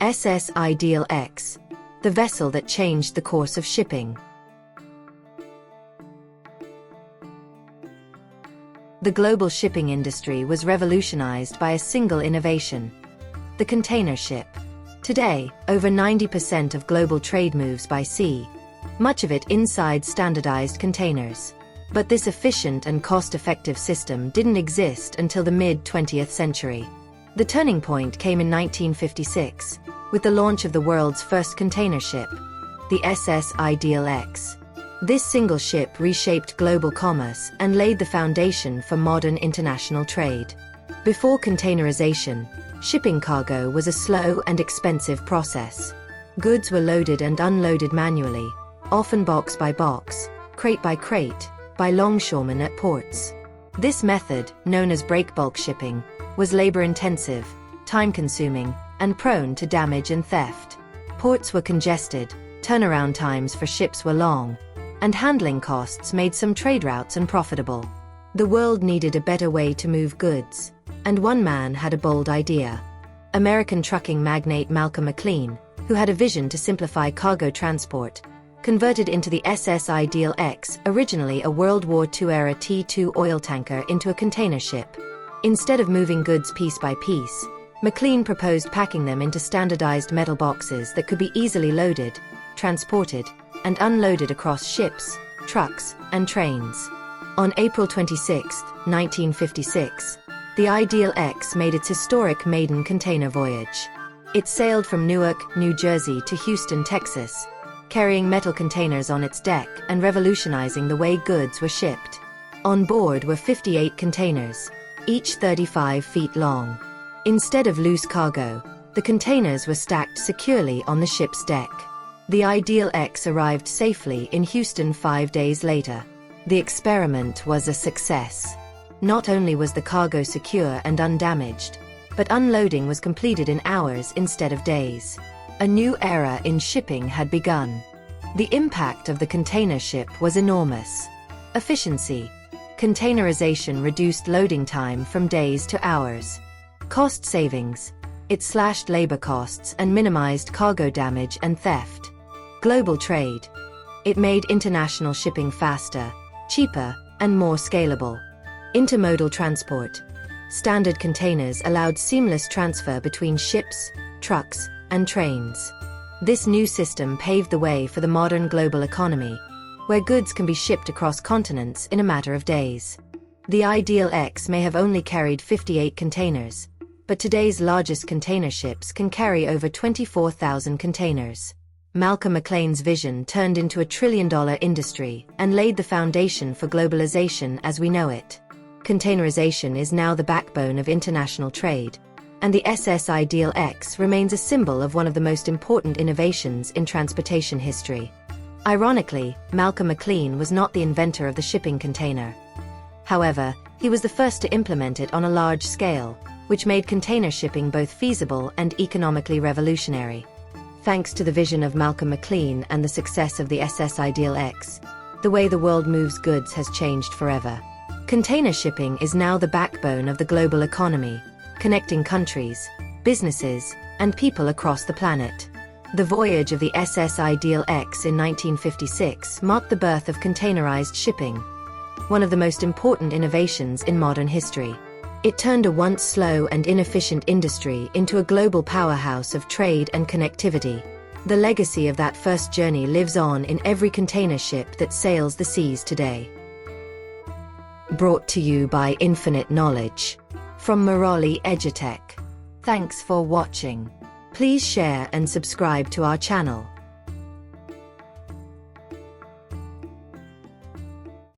SS Ideal X, the vessel that changed the course of shipping. The global shipping industry was revolutionized by a single innovation: the container ship. Today, over 90% of global trade moves by sea, much of it inside standardized containers. But this efficient and cost-effective system didn't exist until the mid-20th century. The turning point came in 1956, with the launch of the world's first container ship, the SS Ideal X. This single ship reshaped global commerce and laid the foundation for modern international trade. Before containerization, shipping cargo was a slow and expensive process. Goods were loaded and unloaded manually, often box by box, crate by crate, by longshoremen at ports. This method, known as breakbulk shipping, was labor-intensive, time-consuming, and prone to damage and theft. Ports were congested, turnaround times for ships were long, and handling costs made some trade routes unprofitable. The world needed a better way to move goods, and one man had a bold idea. American trucking magnate Malcolm McLean, who had a vision to simplify cargo transport, converted into the SS Ideal X, originally a World War II-era T2 oil tanker, into a container ship. Instead of moving goods piece by piece, McLean proposed packing them into standardized metal boxes that could be easily loaded, transported, and unloaded across ships, trucks, and trains. On April 26, 1956, the Ideal X made its historic maiden container voyage. It sailed from Newark, New Jersey to Houston, Texas, carrying metal containers on its deck and revolutionizing the way goods were shipped. On board were 58 containers, each 35 feet long. Instead of loose cargo, the containers were stacked securely on the ship's deck. The Ideal X arrived safely in Houston 5 days later. The experiment was a success. Not only was the cargo secure and undamaged, but unloading was completed in hours instead of days. A new era in shipping had begun. The impact of the container ship was enormous. Efficiency. Containerization reduced loading time from days to hours. Cost savings. It slashed labor costs and minimized cargo damage and theft. Global trade. It made international shipping faster, cheaper, and more scalable. Intermodal transport. Standard containers allowed seamless transfer between ships, trucks, and trains. This new system paved the way for the modern global economy, where goods can be shipped across continents in a matter of days. The Ideal X may have only carried 58 containers, but today's largest container ships can carry over 24,000 containers. Malcolm McLean's vision turned into a trillion-dollar industry and laid the foundation for globalization as we know it. Containerization is now the backbone of international trade, and the SS Ideal X remains a symbol of one of the most important innovations in transportation history. Ironically, Malcolm McLean was not the inventor of the shipping container. However, he was the first to implement it on a large scale, which made container shipping both feasible and economically revolutionary. Thanks to the vision of Malcolm McLean and the success of the SS Ideal X, the way the world moves goods has changed forever. Container shipping is now the backbone of the global economy, connecting countries, businesses, and people across the planet. The voyage of the SS Ideal X in 1956 marked the birth of containerized shipping, one of the most important innovations in modern history. It turned a once slow and inefficient industry into a global powerhouse of trade and connectivity. The legacy of that first journey lives on in every container ship that sails the seas today. Brought to you by Infinite Knowledge from Maroli Edutech. Thanks for watching. Please share and subscribe to our channel.